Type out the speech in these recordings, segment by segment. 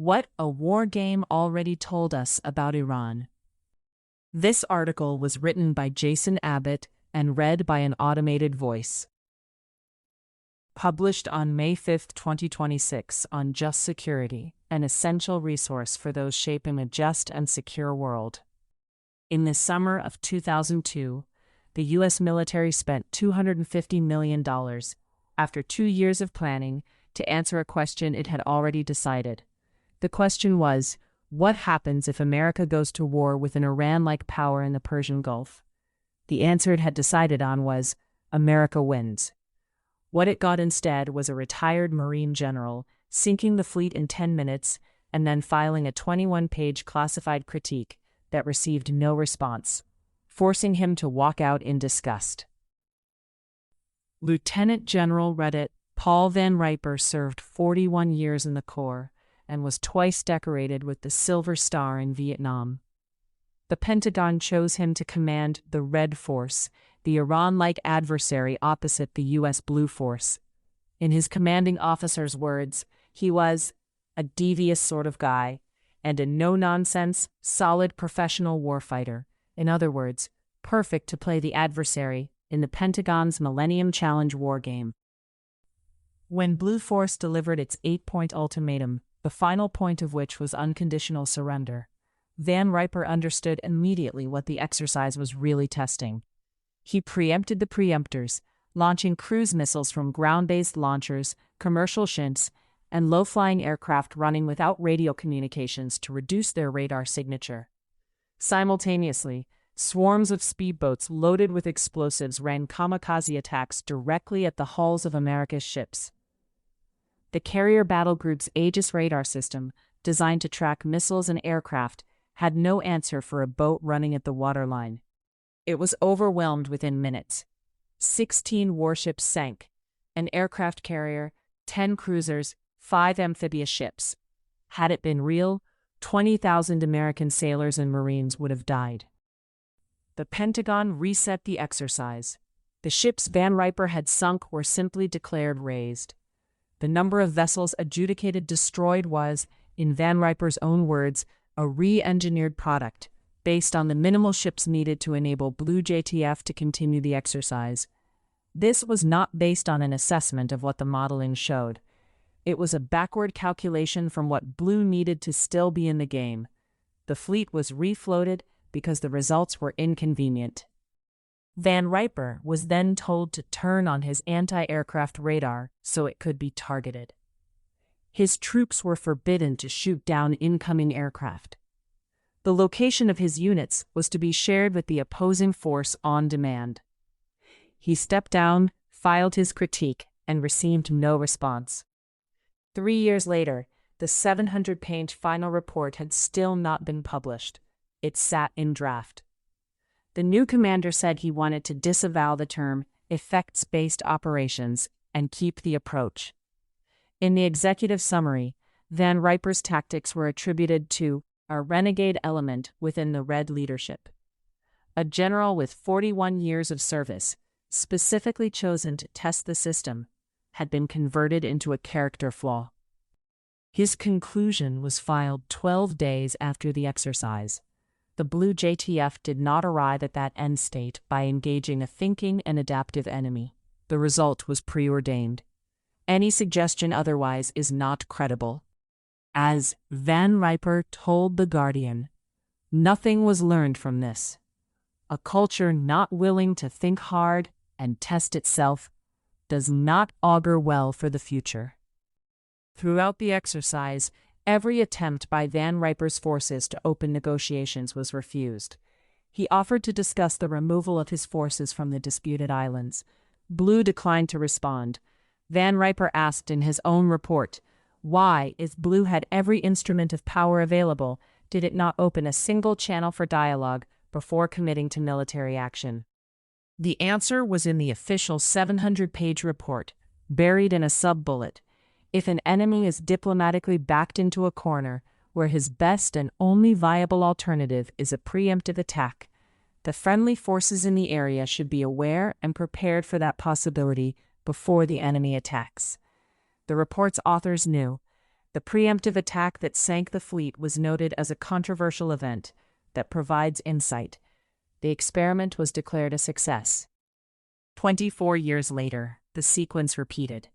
What a war game already told us about Iran. This article was written by Jason Abbott and read by an automated voice. Published on May 5, 2026 on Just Security, an essential resource for those shaping a just and secure world. In the summer of 2002, the U.S. military spent $250 million, after 2 years of planning, to answer a question it had already decided. The question was, what happens if America goes to war with an Iran-like power in the Persian Gulf? The answer it had decided on was, America wins. What it got instead was a retired Marine general sinking the fleet in 10 minutes and then filing a 21-page classified critique that received no response, forcing him to walk out in disgust. Lieutenant General Reddit Paul Van Riper served 41 years in the Corps and was twice decorated with the Silver Star in Vietnam. The Pentagon chose him to command the Red Force, the Iran-like adversary opposite the U.S. Blue Force. In his commanding officer's words, he was a devious sort of guy and a no-nonsense, solid professional warfighter. In other words, perfect to play the adversary in the Pentagon's Millennium Challenge war game. When Blue Force delivered its 8-point ultimatum, the final point of which was unconditional surrender, Van Riper understood immediately what the exercise was really testing. He preempted the preemptors, launching cruise missiles from ground-based launchers, commercial ships, and low-flying aircraft running without radio communications to reduce their radar signature. Simultaneously, swarms of speedboats loaded with explosives ran kamikaze attacks directly at the hulls of America's ships. The carrier battle group's Aegis radar system, designed to track missiles and aircraft, had no answer for a boat running at the waterline. It was overwhelmed within minutes. 16 warships sank, an aircraft carrier, 10 cruisers, 5 amphibious ships. Had it been real, 20,000 American sailors and Marines would have died. The Pentagon reset the exercise. The ships Van Riper had sunk were simply declared raised. The number of vessels adjudicated destroyed was, in Van Riper's own words, a re-engineered product, based on the minimal ships needed to enable Blue JTF to continue the exercise. This was not based on an assessment of what the modeling showed. It was a backward calculation from what Blue needed to still be in the game. The fleet was refloated because the results were inconvenient. Van Riper was then told to turn on his anti-aircraft radar so it could be targeted. His troops were forbidden to shoot down incoming aircraft. The location of his units was to be shared with the opposing force on demand. He stepped down, filed his critique, and received no response. 3 years later, the 700-page final report had still not been published. It sat in draft. The new commander said he wanted to disavow the term effects-based operations and keep the approach. In the executive summary, Van Riper's tactics were attributed to a renegade element within the Red leadership. A general with 41 years of service, specifically chosen to test the system, had been converted into a character flaw. His conclusion was filed 12 days after the exercise. The Blue JTF did not arrive at that end state by engaging a thinking and adaptive enemy. The result was preordained. Any suggestion otherwise is not credible. As Van Riper told The Guardian, nothing was learned from this. A culture not willing to think hard and test itself does not augur well for the future. Throughout the exercise, every attempt by Van Riper's forces to open negotiations was refused. He offered to discuss the removal of his forces from the disputed islands. Blue declined to respond. Van Riper asked in his own report, why, if Blue had every instrument of power available, did it not open a single channel for dialogue before committing to military action? The answer was in the official 700-page report, buried in a sub-bullet. If an enemy is diplomatically backed into a corner where his best and only viable alternative is a preemptive attack, the friendly forces in the area should be aware and prepared for that possibility before the enemy attacks. The report's authors knew The preemptive attack that sank the fleet was noted as a controversial event that provides insight. The experiment was declared a success. 24 years later, the sequence repeated.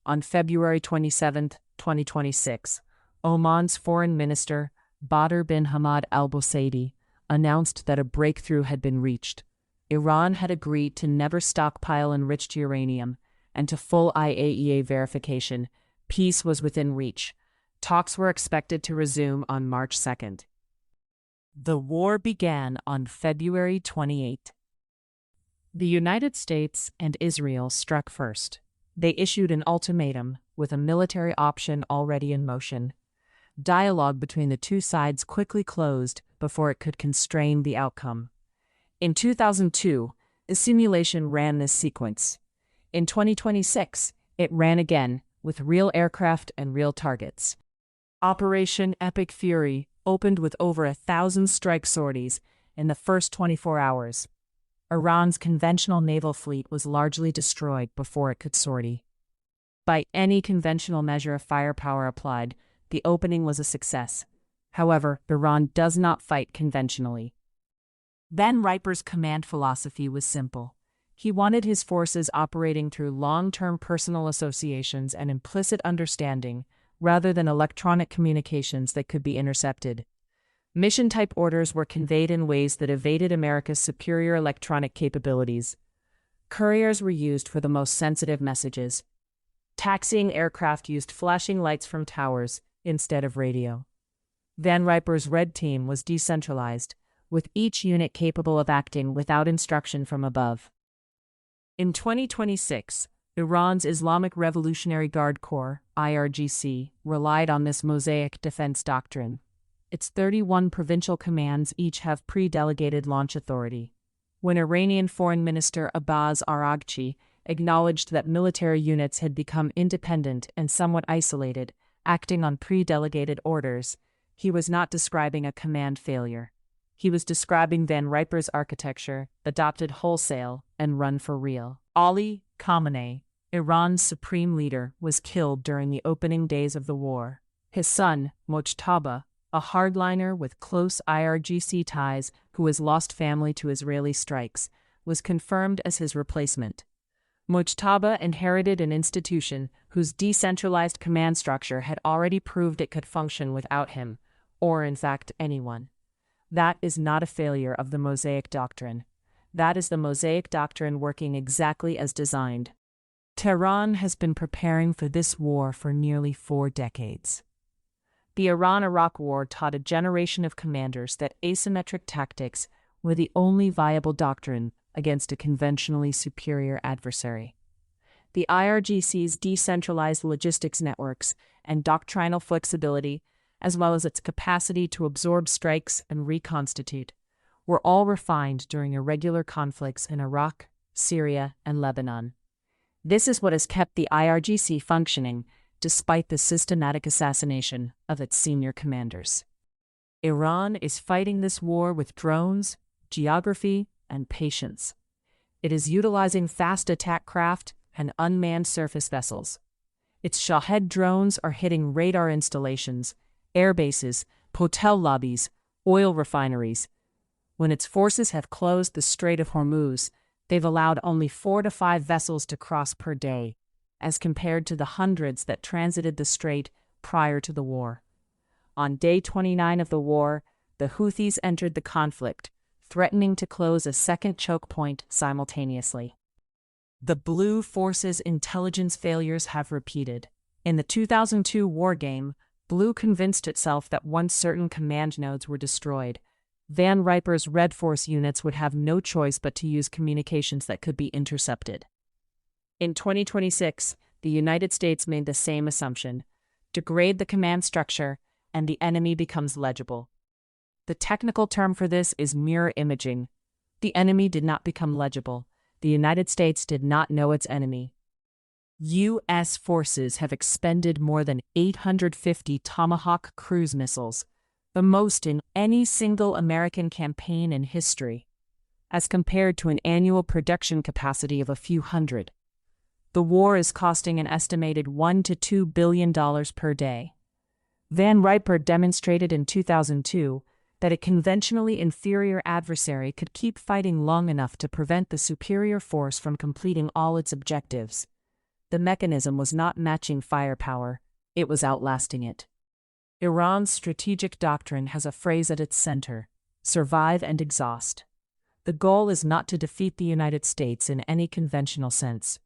On February 27, 2026, Oman's Foreign Minister, Badr bin Hamad al-Busaidi, announced that a breakthrough had been reached. Iran had agreed to never stockpile enriched uranium, and to full IAEA verification, peace was within reach. Talks were expected to resume on March 2nd. The war began on February 28. The United States and Israel struck first. They issued an ultimatum, with a military option already in motion. Dialogue between the two sides quickly closed before it could constrain the outcome. In 2002, a simulation ran this sequence. In 2026, it ran again, with real aircraft and real targets. Operation Epic Fury opened with over 1,000 strike sorties in the first 24 hours. Iran's conventional naval fleet was largely destroyed before it could sortie. By any conventional measure of firepower applied, the opening was a success. However, Iran does not fight conventionally. Van Riper's command philosophy was simple. He wanted his forces operating through long-term personal associations and implicit understanding, rather than electronic communications that could be intercepted. Mission-type orders were conveyed in ways that evaded America's superior electronic capabilities. Couriers were used for the most sensitive messages. Taxiing aircraft used flashing lights from towers instead of radio. Van Riper's Red Team was decentralized, with each unit capable of acting without instruction from above. In 2026, Iran's Islamic Revolutionary Guard Corps, IRGC, relied on this Mosaic defense doctrine. Its 31 provincial commands each have pre-delegated launch authority. When Iranian Foreign Minister Abbas Araghchi acknowledged that military units had become independent and somewhat isolated, acting on pre-delegated orders, he was not describing a command failure. He was describing Van Riper's architecture, adopted wholesale and run for real. Ali Khamenei, Iran's supreme leader, was killed during the opening days of the war. His son, Mojtaba, a hardliner with close IRGC ties who has lost family to Israeli strikes, was confirmed as his replacement. Mojtaba inherited an institution whose decentralized command structure had already proved it could function without him, or in fact anyone. That is not a failure of the Mosaic Doctrine. That is the Mosaic Doctrine working exactly as designed. Tehran has been preparing for this war for nearly 4 decades. The Iran-Iraq War taught a generation of commanders that asymmetric tactics were the only viable doctrine against a conventionally superior adversary. The IRGC's decentralized logistics networks and doctrinal flexibility, as well as its capacity to absorb strikes and reconstitute, were all refined during irregular conflicts in Iraq, Syria, and Lebanon. This is what has kept the IRGC functioning despite the systematic assassination of its senior commanders. Iran is fighting this war with drones, geography, and patience. It is utilizing fast attack craft and unmanned surface vessels. Its Shahed drones are hitting radar installations, air bases, hotel lobbies, oil refineries. When its forces have closed the Strait of Hormuz, they've allowed only 4 to 5 vessels to cross per day, as compared to the hundreds that transited the strait prior to the war. On day 29 of the war, the Houthis entered the conflict, threatening to close a second choke point simultaneously. The Blue Force's intelligence failures have repeated. In the 2002 war game, Blue convinced itself that once certain command nodes were destroyed, Van Riper's Red Force units would have no choice but to use communications that could be intercepted. In 2026, the United States made the same assumption: degrade the command structure, and the enemy becomes legible. The technical term for this is mirror imaging. The enemy did not become legible. The United States did not know its enemy. U.S. forces have expended more than 850 Tomahawk cruise missiles, the most in any single American campaign in history, as compared to an annual production capacity of a few hundred. The war is costing an estimated $1 to $2 billion per day. Van Riper demonstrated in 2002 that a conventionally inferior adversary could keep fighting long enough to prevent the superior force from completing all its objectives. The mechanism was not matching firepower, it was outlasting it. Iran's strategic doctrine has a phrase at its center: survive and exhaust. The goal is not to defeat the United States in any conventional sense.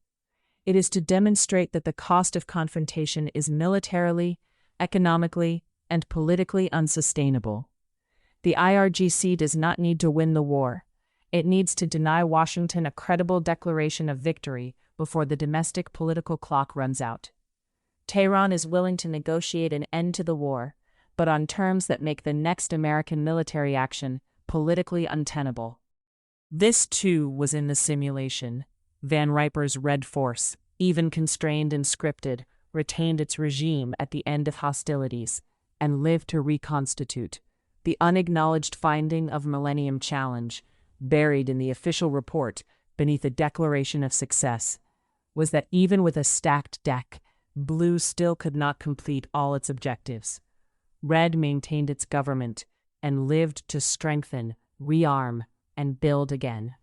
It is to demonstrate that the cost of confrontation is militarily, economically, and politically unsustainable. The IRGC does not need to win the war. It needs to deny Washington a credible declaration of victory before the domestic political clock runs out. Tehran is willing to negotiate an end to the war, but on terms that make the next American military action politically untenable. This, too, was in the simulation. Van Riper's Red Force, even constrained and scripted, retained its regime at the end of hostilities and lived to reconstitute. The unacknowledged finding of Millennium Challenge, buried in the official report beneath a declaration of success, was that even with a stacked deck, Blue still could not complete all its objectives. Red maintained its government and lived to strengthen, rearm, and build again.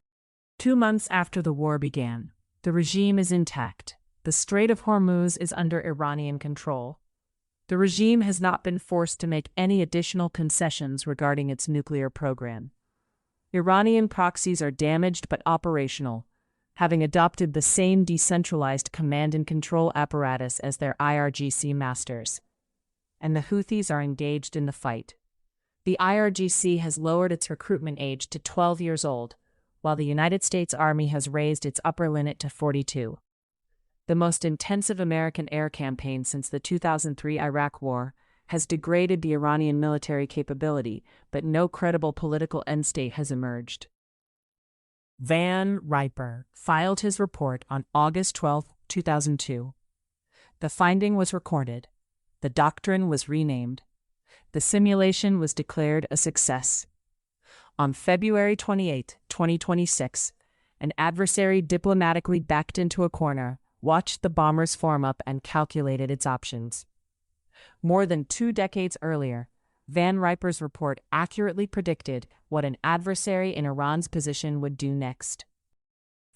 2 months after the war began, the regime is intact. The Strait of Hormuz is under Iranian control. The regime has not been forced to make any additional concessions regarding its nuclear program. Iranian proxies are damaged but operational, having adopted the same decentralized command and control apparatus as their IRGC masters. And the Houthis are engaged in the fight. The IRGC has lowered its recruitment age to 12 years old, while the United States Army has raised its upper limit to 42. The most intensive American air campaign since the 2003 Iraq War has degraded the Iranian military capability, but no credible political end state has emerged. Van Riper filed his report on August 12, 2002. The finding was recorded. The doctrine was renamed. The simulation was declared a success. On February 28, 2026, an adversary diplomatically backed into a corner, watched the bombers form up, and calculated its options. More than 2 decades earlier, Van Riper's report accurately predicted what an adversary in Iran's position would do next.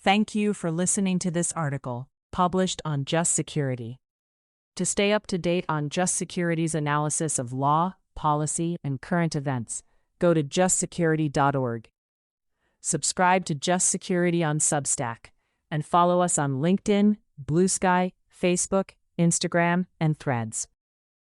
Thank you for listening to this article, published on Just Security. To stay up to date on Just Security's analysis of law, policy, and current events, go to justsecurity.org. Subscribe to Just Security on Substack, and follow us on LinkedIn, Blue Sky, Facebook, Instagram, and Threads.